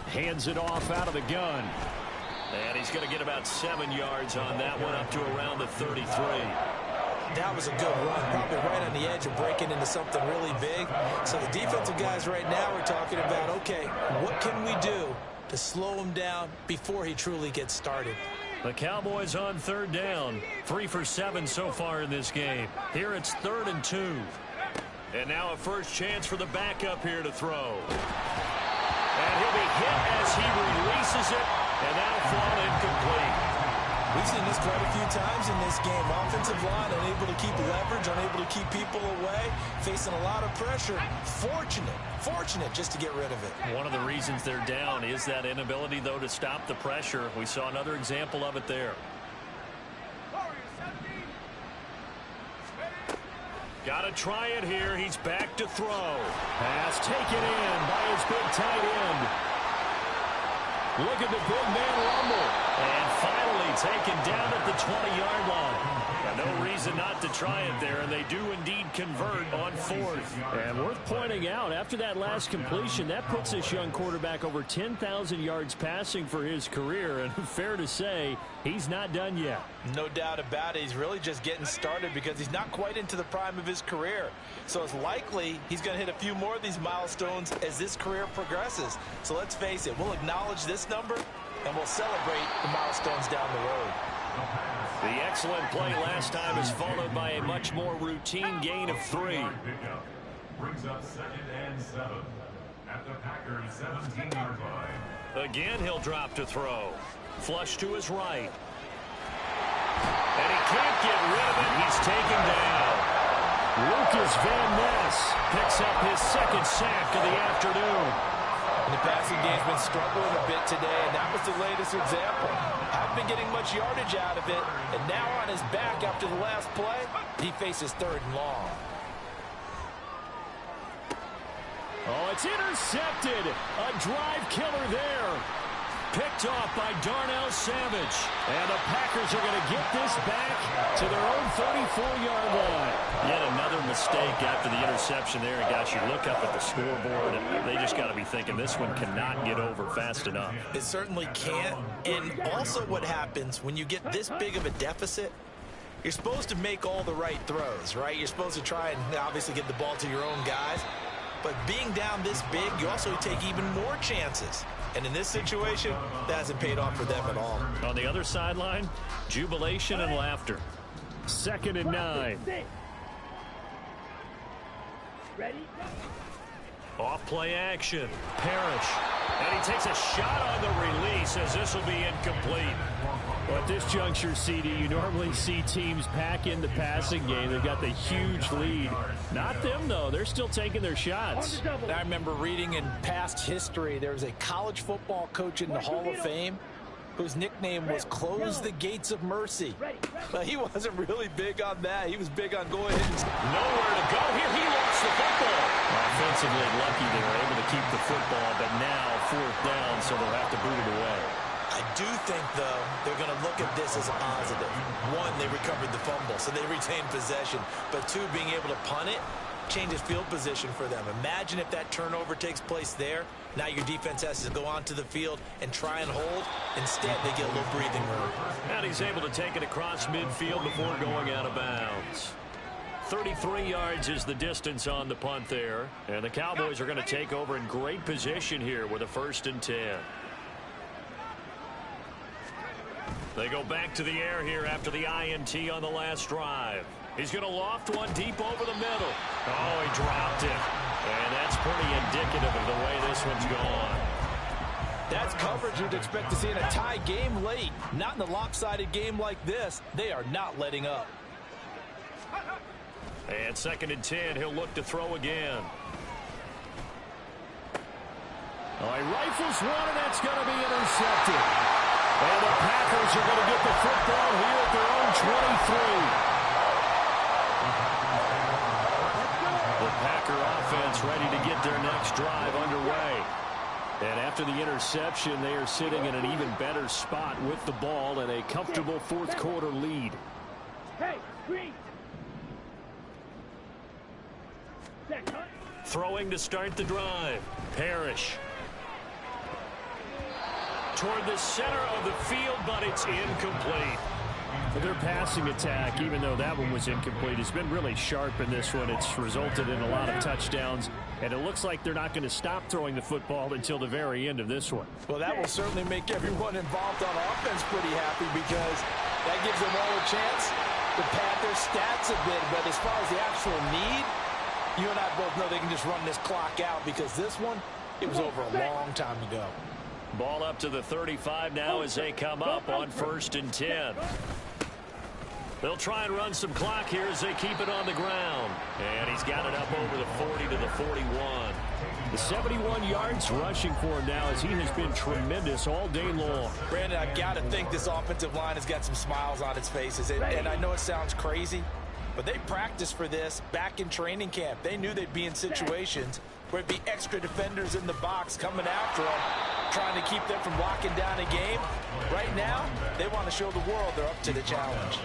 Hands it off out of the gun. And he's going to get about 7 yards on that one, up to around the 33. That was a good run, probably right on the edge of breaking into something really big. So the defensive guys right now are talking about, okay, what can we do to slow him down before he truly gets started? The Cowboys on 3rd down. 3 for 7 so far in this game. Here it's 3rd and 2. And now a first chance for the backup here to throw. And he'll be hit as he releases it, and that'll fall incomplete. We've seen this quite a few times in this game. Offensive line unable to keep leverage, unable to keep people away, facing a lot of pressure. Fortunate just to get rid of it. One of the reasons they're down is that inability, though, to stop the pressure. We saw another example of it there. Got to try it here. He's back to throw. Pass taken in by his big tight end. Look at the big man rumble. And finally taken down at the 20-yard line. No reason not to try it there, and they do indeed convert on 4th. And worth pointing out, after that last completion, that puts this young quarterback over 10,000 yards passing for his career. And fair to say, he's not done yet. No doubt about it. He's really just getting started because he's not quite into the prime of his career. So it's likely he's going to hit a few more of these milestones as this career progresses. So let's face it, we'll acknowledge this number and we'll celebrate the milestones down the road. The excellent play last time is followed by a much more routine gain of 3. Brings up 2nd and 7 at the Packers 17-yard line. Again, he'll drop to throw. Flush to his right. And he can't get rid of it. He's taken down. Lucas Van Ness picks up his 2nd sack of the afternoon. And the passing game's been struggling a bit today, and that was the latest example. Haven't been getting much yardage out of it, and now on his back after the last play, he faces 3rd and long. Oh, it's intercepted. A drive killer there. Picked off by Darnell Savage. And the Packers are going to get this back to their own 34-yard line. Yet another mistake after the interception there. And guys, you look up at the scoreboard, and they just got to be thinking this one cannot get over fast enough. It certainly can't. And also what happens when you get this big of a deficit, you're supposed to make all the right throws, right? You're supposed to try and obviously get the ball to your own guys. But being down this big, you also take even more chances. And in this situation, that hasn't paid off for them at all. On the other sideline, jubilation and laughter. 2nd and 9. Ready? Off play action. Parrish. And he takes a shot on the release as this will be incomplete. Well, at this juncture, CD, you normally see teams pack in the passing game. They've got the huge lead. Not them, though. They're still taking their shots. I remember reading in past history, there was a college football coach in the Hall of Fame whose nickname was Close the Gates of Mercy. But he wasn't really big on that. He was big on going ahead and nowhere to go. Here he lost the football. Offensively lucky they were able to keep the football, but now 4th down, so they'll have to boot it away. I do think, though, they're going to look at this as a positive. One, they recovered the fumble, so they retained possession. But two, being able to punt it, changes field position for them. Imagine if that turnover takes place there. Now your defense has to go onto the field and try and hold. Instead, they get a little breathing room. And he's able to take it across midfield before going out of bounds. 33 yards is the distance on the punt there. And the Cowboys are going to take over in great position here with a 1st and 10. They go back to the air here after the INT on the last drive. He's going to loft one deep over the middle. Oh, he dropped it. And that's pretty indicative of the way this one's gone. That's coverage you'd expect to see in a tie game late. Not in a lopsided game like this. They are not letting up. And 2nd and 10, he'll look to throw again. Oh, he rifles one, and that's going to be intercepted. And the Packers are going to get the football here at their own 23. The Packer offense ready to get their next drive underway. And after the interception, they are sitting in an even better spot with the ball and a comfortable 4th quarter lead. Hey, green. Throwing to start the drive. Parrish. Toward the center of the field, but it's incomplete. Their passing attack, even though that one was incomplete, has been really sharp in this one. It's resulted in a lot of touchdowns, and it looks like they're not going to stop throwing the football until the very end of this one. Well, that will certainly make everyone involved on offense pretty happy because that gives them all a chance to pad their stats a bit. But as far as the actual need, you and I both know they can just run this clock out because this one, it was over a long time ago. Ball up to the 35 now as they come up on 1st and 10. They'll try and run some clock here as they keep it on the ground. And he's got it up over the 40 to the 41. The 71 yards rushing for him now as he has been tremendous all day long. Brandon, I've got to think this offensive line has got some smiles on its faces. And I know it sounds crazy, but they practiced for this back in training camp. They knew they'd be in situations where it'd be extra defenders in the box coming after them, trying to keep them from locking down a game. Right now, they want to show the world they're up to the challenge.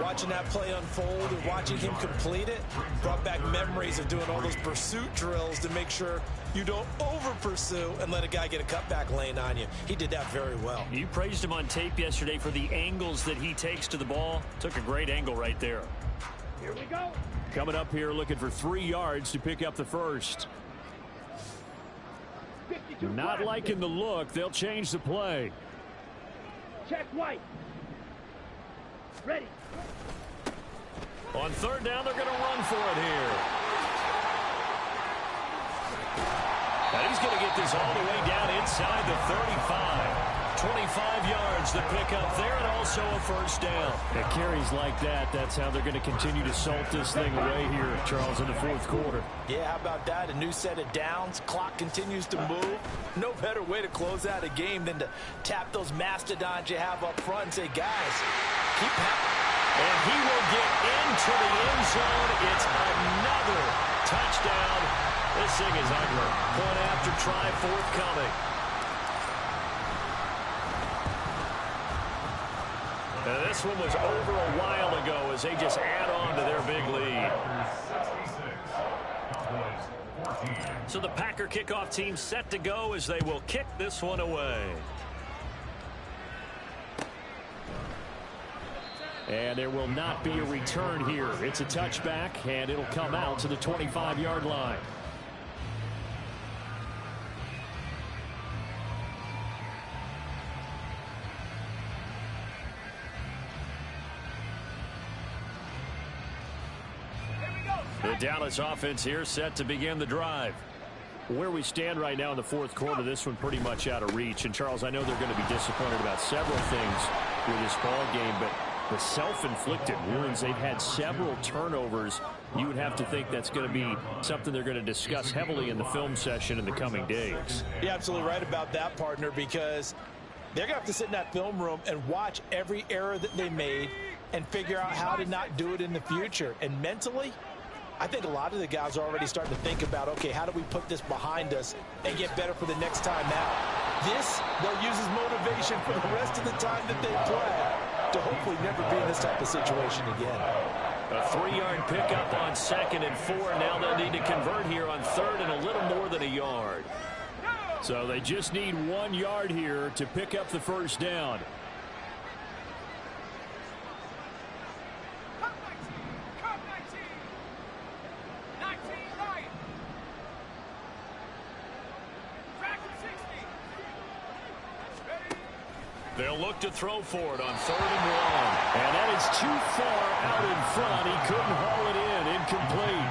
Watching that play unfold and watching him complete it brought back memories of doing all those pursuit drills to make sure you don't over-pursue and let a guy get a cutback lane on you. He did that very well. You praised him on tape yesterday for the angles that he takes to the ball. Took a great angle right there. Here we go. Coming up here looking for 3 yards to pick up the first. Not liking the look. They'll change the play. Check white. Ready. On 3rd down, they're going to run for it here. And he's going to get this all the way down inside the 35. 25 yards to pick up there, and also a 1st down. At carries like that, that's how they're going to continue to salt this thing away here, Charles, in the 4th quarter. Yeah, how about that? A new set of downs. Clock continues to move. No better way to close out a game than to tap those mastodons you have up front and say, guys, keep happening. And he will get into the end zone. It's another touchdown. This thing is ugly. Point after try forthcoming. And this one was over a while ago as they just add on to their big lead. So the Packer kickoff team set to go as they will kick this one away. And there will not be a return here. It's a touchback, and it'll come out to the 25-yard line. The Dallas offense here set to begin the drive. Where we stand right now in the 4th quarter, this one pretty much out of reach. And, Charles, I know they're going to be disappointed about several things with this ball game, but the self-inflicted wounds, they've had several turnovers. You would have to think that's going to be something they're going to discuss heavily in the film session in the coming days. You're absolutely right about that, partner, because they're going to have to sit in that film room and watch every error that they made and figure out how to not do it in the future. And mentally, I think a lot of the guys are already starting to think about, okay, how do we put this behind us and get better for the next time out? This, they'll use as motivation for the rest of the time that they play to hopefully never be in this type of situation again. A 3-yard pickup on 2nd and 4. Now they'll need to convert here on 3rd and a little more than a yard. So they just need 1 yard here to pick up the first down. They'll look to throw for it on 3rd and 1. And that is too far out in front. He couldn't haul it in. Incomplete.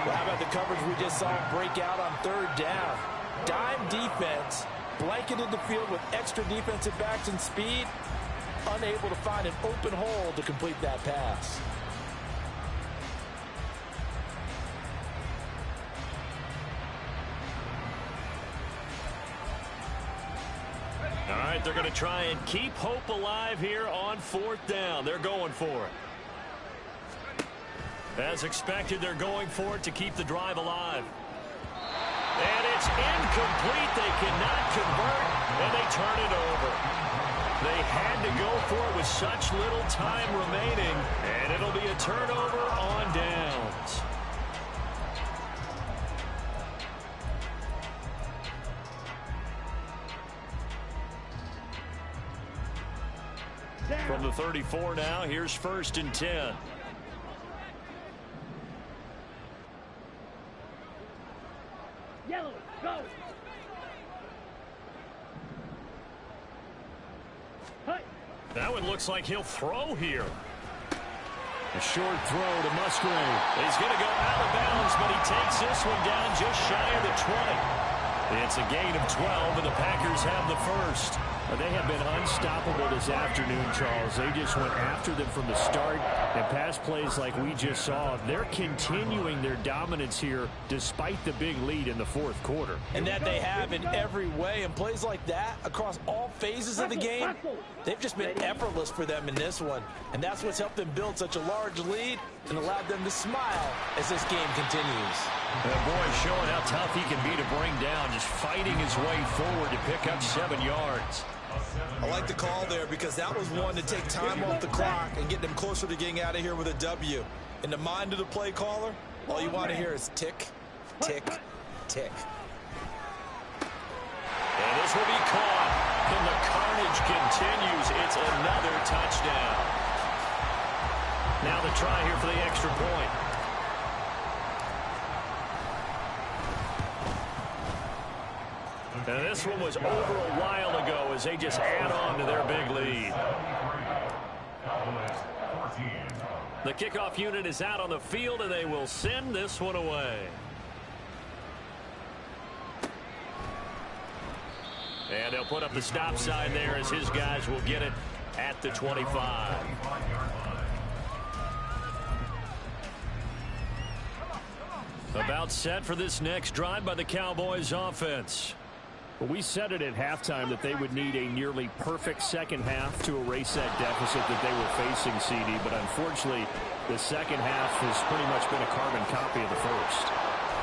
Well, how about the coverage we just saw him break out on 3rd down? Dime defense, blanketed the field with extra defensive backs and speed, unable to find an open hole to complete that pass. All right, they're going to try and keep hope alive here on 4th down. They're going for it. As expected, they're going for it to keep the drive alive. And it's incomplete. They cannot convert, and they turn it over. They had to go for it with such little time remaining, and it'll be a turnover on downs. From the 34 now, here's 1st and 10. Yellow, go. That one looks like he'll throw here. A short throw to Musgrave. He's going to go out of bounds, but he takes this one down just shy of the 20. It's a gain of 12, and the Packers have the first. They have been unstoppable this afternoon, Charles. They just went after them from the start, and pass plays like we just saw. They're continuing their dominance here despite the big lead in the 4th quarter. And that they have in every way. And plays like that across all phases of the game, they've just been effortless for them in this one. And that's what's helped them build such a large lead and allowed them to smile as this game continues. That boy showing how tough he can be to bring down, just fighting his way forward to pick up 7 yards. I like the call there because that was one to take time off the clock and get them closer to getting out of here with a W. In the mind of the play caller, all you want to hear is tick, tick, tick. And this will be caught. And the carnage continues. It's another touchdown. Now the try here for the extra point. And this one was over a while ago as they just add on to their big lead. The kickoff unit is out on the field, and they will send this one away. And they'll put up the stop sign there as his guys will get it at the 25. About set for this next drive by the Cowboys offense. Well, we said it at halftime that they would need a nearly perfect second half to erase that deficit that they were facing, CD. But unfortunately, the second half has pretty much been a carbon copy of the first.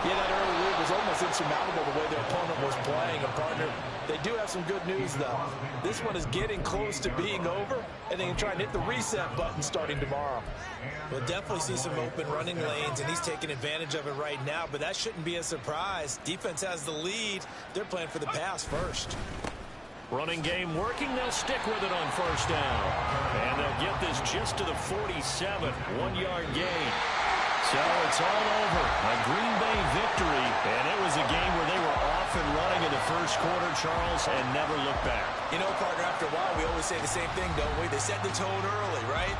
Yeah, that early lead was almost insurmountable the way their opponent was playing. And, partner, they do have some good news, though. This one is getting close to being over, and they can try and hit the reset button starting tomorrow. We'll definitely see some open running lanes, and he's taking advantage of it right now, but that shouldn't be a surprise. Defense has the lead. They're playing for the pass first. Running game working. They'll stick with it on 1st down. And they'll get this just to the 47. 1-yard gain. So it's all over. A Green Bay victory. And it was a game where they were off and running in the 1st quarter, Charles, and never looked back. You know, partner, after a while, we always say the same thing, don't we? They set the tone early, right?